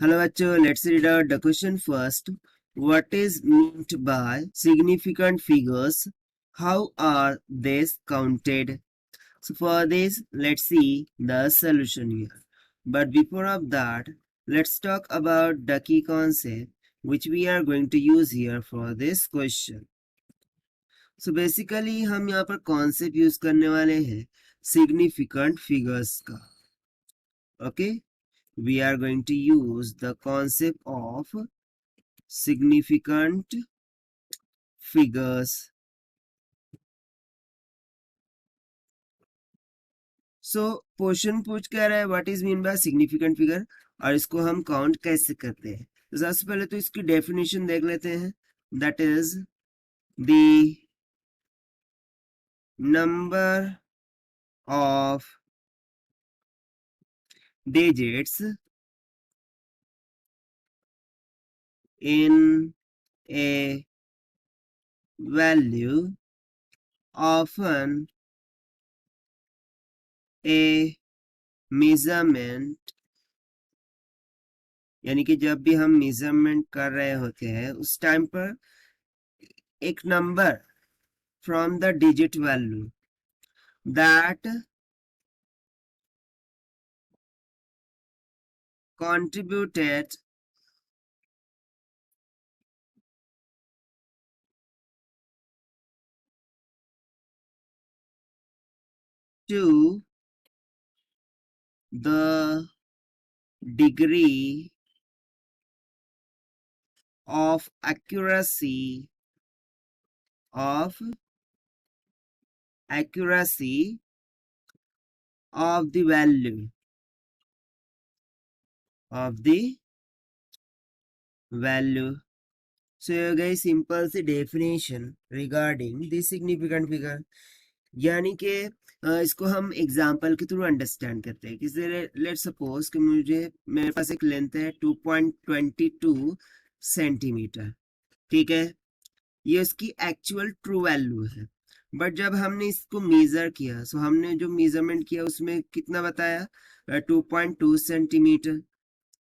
Hello bachcho, let's read out the question first. What is meant by significant figures? How are they counted? So for this, let's see the solution here. But before of that, let's talk about the key concept which we are going to use here for this question. So basically हम यहाँ पर concept use करने वाले हैं significant figures का. Okay, we are going to use the concept of significant figures. So question पूछ कह रहा है what is mean by significant figure और इसको हम काउंट कैसे करते हैं. तो सबसे पहले तो इसकी डेफिनेशन देख लेते हैं. That is the number of digits in a value, often a measurement, यानी कि जब भी हम मेजरमेंट कर रहे होते हैं उस टाइम पर एक number from the digit value that contributed to the degree of accuracy of the value So ये गई सिंपल सी definition regarding the significant figure. यानी कि इसको हम एग्जांपल के थ्रू अंडरस्टैंड करते हैं. किसी लेट सपोज कि मेरे पास एक लेंथ है 2.22 सेंटीमीटर. ठीक है, ये इसकी एक्चुअल ट्रू वैल्यू है. बट जब हमने इसको मेजर किया सो हमने जो मेजरमेंट किया उसमें कितना बताया 2.2 सेंटीमीटर.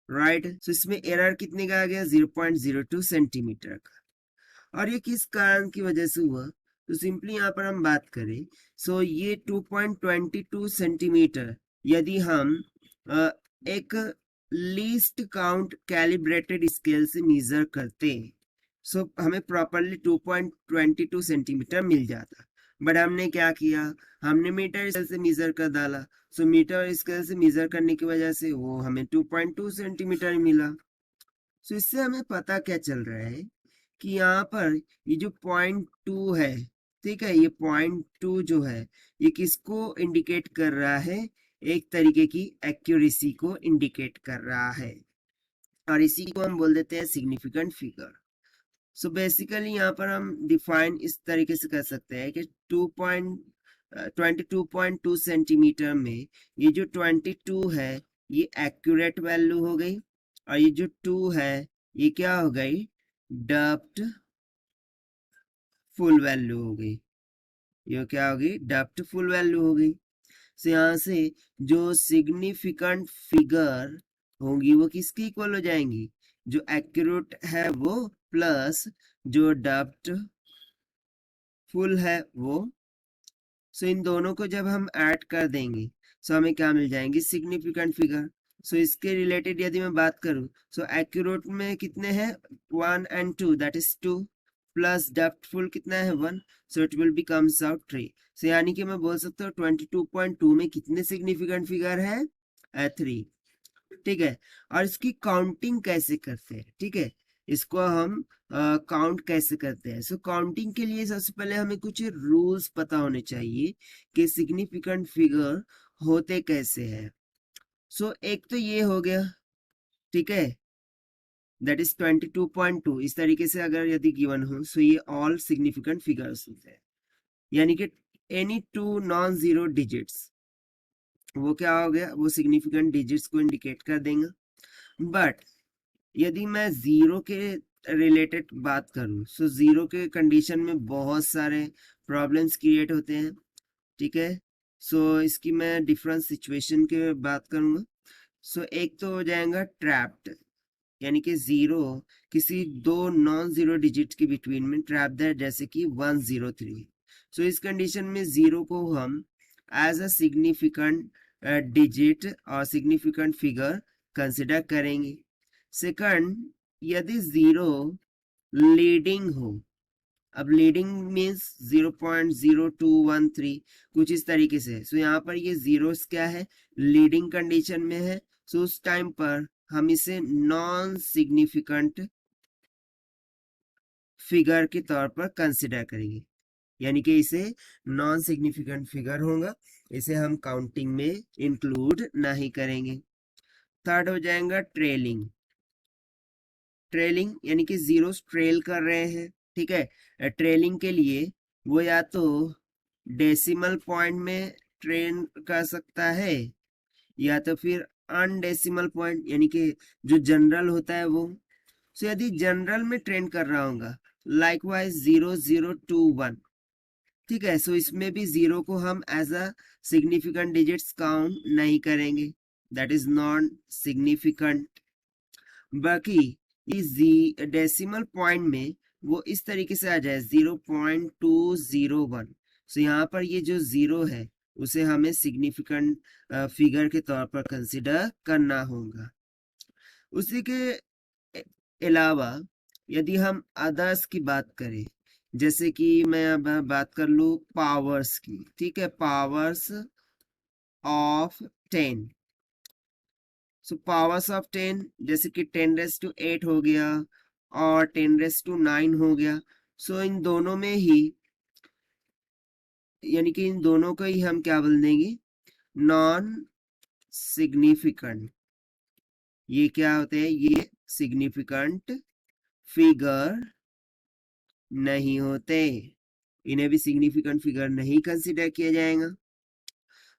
राइट, सो इसमें एरर कितने का आ गया 0.02 सेंटीमीटर का. और ये किस कारण की वजह से हुआ, तो सिंपली यहाँ पर हम बात करें सो ये 2.22 सेंटीमीटर यदि हम एक लीस्ट काउंट कैलिब्रेटेड स्केल से मेजर करते सो हमें प्रॉपरली 2.22 सेंटीमीटर मिल जाता. बट हमने क्या किया, हमने मीटर स्केल से मेजर कर डाला. सो मीटर स्केल से मेजर करने की वजह से वो हमें 2.2 सेंटीमीटर मिला. सो इससे हमें पता क्या चल रहा है कि यहाँ पर ये जो 0.2 है, ठीक है, ये 0.2 जो है ये किसको इंडिकेट कर रहा है, एक तरीके की एक्यूरेसी को इंडिकेट कर रहा है. और इसी को हम बोल देते हैं सिग्निफिकेंट फिगर. सो बेसिकली यहाँ पर हम डिफाइन इस तरीके से कर सकते हैं कि 22.2 सेंटीमीटर में ये जो 22 है ये एक्यूरेट वैल्यू हो गई और ये जो 2 है ये क्या हो गई, डप्ट फुल वैल्यू हो गई. ये क्या होगी, डप्ट फुल वैल्यू हो गई. तो यहाँ से जो सिग्निफिकेंट फिगर होंगी वो किसकी इक्वल हो जाएंगी, जो एक्यूरेट है वो प्लस जो डप्ट फुल है वो. सो इन दोनों को जब हम ऐड कर देंगे सो हमें क्या मिल जाएंगी, सिग्निफिकेंट फिगर. सो इसके रिलेटेड यदि मैं बात करूं सो एक्यूरेट में कितने हैं 1 and 2 दैट इज 2 प्लस डेप्थफुल कितना है 1. So it will becomes out 3. सो यानी कि मैं बोल सकता हूँ 22.2 में कितने सिग्निफिकेंट फिगर है 3. ठीक है, और इसकी काउंटिंग कैसे करते हैं, ठीक है, इसको हम काउंट कैसे करते हैं. सो काउंटिंग के लिए सबसे पहले हमें कुछ रूल्स पता होने चाहिए कि सिग्निफिकेंट फिगर होते कैसे हैं. सो एक तो ये हो गया, ठीक है, दैट इज 22.2. इस तरीके से अगर यदि गिवन हो सो ये ऑल सिग्निफिकेंट फिगर्स होते हैं. यानी कि any two non zero digits वो क्या हो गया, वो सिग्निफिकेंट डिजिट्स को इंडिकेट कर देंगे. बट यदि मैं जीरो के रिलेटेड बात करूं सो जीरो के कंडीशन में बहुत सारे प्रॉब्लम्स क्रिएट होते हैं. ठीक है, सो इसकी मैं डिफरेंट सिचुएशन के बात करूंगा. सो एक तो हो जाएगा ट्रैप्ड, यानी कि जीरो किसी दो नॉन जीरो डिजिट के बिटवीन में ट्रैप्ड है, जैसे कि 103। सो इस कंडीशन में जीरो को हम एज अ सिग्निफिकेंट डिजिट और सिग्निफिकेंट फिगर कंसिडर करेंगे। सेकंड, यदि जीरो लीडिंग हो, अब लीडिंग मीन्स 0.0213 कुछ इस तरीके से। सो यहाँ पर ये जीरोस क्या है, लीडिंग कंडीशन में है। सो उस टाइम पर हम इसे नॉन सिग्निफिकेंट फिगर के तौर पर कंसिडर करेंगे, यानी कि इसे नॉन सिग्निफिकेंट फिगर होगा, इसे हम काउंटिंग में इंक्लूड नहीं करेंगे। थर्ड हो जाएगा ट्रेलिंग। ट्रेलिंग यानी कि जीरो ट्रेल कर रहे हैं, ठीक है। ट्रेलिंग के लिए वो या तो डेसिमल पॉइंट में ट्रेन कर सकता है, या तो फिर अनडेसिमल पॉइंट यानी कि जो जनरल होता है वो। सो यदि जनरल में ट्रेन कर रहा होगा, लाइकवाइज 0021, ठीक है। सो इसमें भी जीरो को हम as a significant digits count नहीं करेंगे, दैट इज नॉन सिग्निफिकेंट। बाकी इस डेसिमल पॉइंट में वो इस तरीके से आ जाए 0.201। सो यहाँ पर ये जो जीरो है उसे हमें सिग्निफिकेंट फिगर के तौर पर कंसिडर करना होगा। उसी के अलावा यदि हम अदर्स की बात करें, जैसे कि मैं अब बात कर लूँ पावर्स की, ठीक है, powers of 10। So powers of 10 जैसे कि 10⁻8 हो गया और 10⁻9 हो गया। सो इन दोनों में ही, यानी कि इन दोनों को ही हम क्या बोल देंगे, नॉन सिग्निफिकेंट। ये क्या होते हैं, ये सिग्निफिकेंट फिगर नहीं होते, इन्हें भी सिग्निफिकेंट फिगर नहीं कंसिडर किया जाएगा।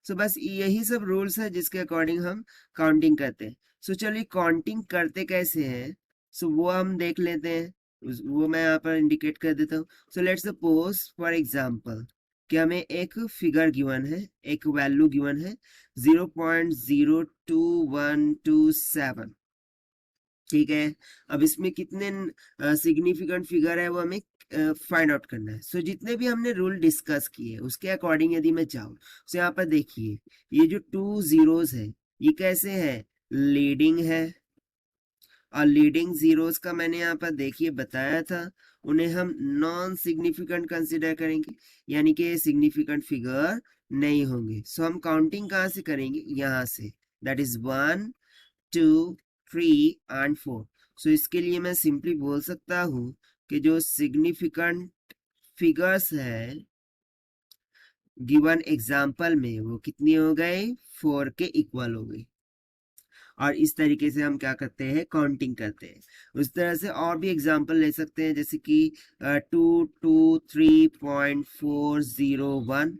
सो बस यही सब रूल्स है जिसके अकॉर्डिंग हम काउंटिंग करते हैं। सो चलिए काउंटिंग करते कैसे हैं, सो वो हम देख लेते हैं। वो मैं यहाँ पर इंडिकेट कर देता हूँ। So let's suppose for example कि हमें एक फिगर गिवन है, एक वैल्यू गिवन है 0.02127, ठीक है। अब इसमें कितने सिग्निफिकेंट फिगर है वो हमें फाइंड आउट करना है। सो जितने भी हमने रूल डिस्कस किए उसके अकॉर्डिंग यदि मैं चाहूँ, सो यहाँ पर देखिए ये जो 2 जीरोस है ये कैसे है, लीडिंग है। और लीडिंग जीरोस का मैंने यहाँ पर देखिए बताया था, उन्हें हम नॉन सिग्निफिकेंट कंसिडर करेंगे, यानी कि सिग्निफिकेंट फिगर नहीं होंगे। सो हम काउंटिंग कहाँ से करेंगे, यहाँ से, दैट इज 1 2 3 एंड 4। सो इसके लिए मैं सिंपली बोल सकता हूँ कि जो सिग्निफिकेंट फिगर्स है गिवन एग्जाम्पल में वो कितनी हो गई, 4 के इक्वल हो गई। और इस तरीके से हम क्या करते हैं, काउंटिंग करते हैं। उस तरह से और भी एग्जाम्पल ले सकते हैं, जैसे कि 223.401।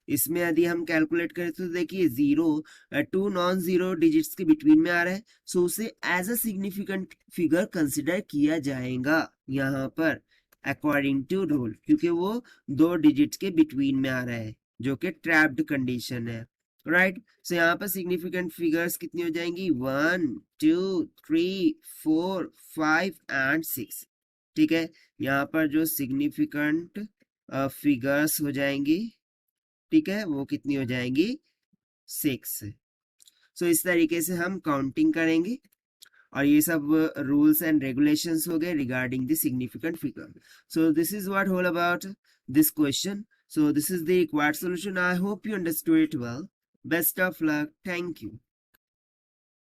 इसमें यदि हम कैलकुलेट करें तो देखिए जीरो 2 नॉन जीरो डिजिट्स के बिटवीन में आ रहा है। सो उसे as a significant figure consider किया जाएगा यहाँ पर अकॉर्डिंग टू रूल, क्योंकि वो 2 डिजिट्स के बिटवीन में आ रहा है जो कि ट्रैप्ड कंडीशन है, राइट। सो यहाँ पर सिग्निफिकेंट फिगर्स कितनी हो जाएंगी, 1 2 3 4 5 एंड 6, ठीक है। यहाँ पर जो सिग्निफिकेंट फिगर्स हो जाएंगी, ठीक है, वो कितनी हो जाएंगी, 6। सो इस तरीके से हम काउंटिंग करेंगे। और ये सब रूल्स एंड रेगुलेशंस हो गए regarding the significant figure. So this is what all about this question. So this is the required solution. I hope you understood it well. Best of luck. Thank you.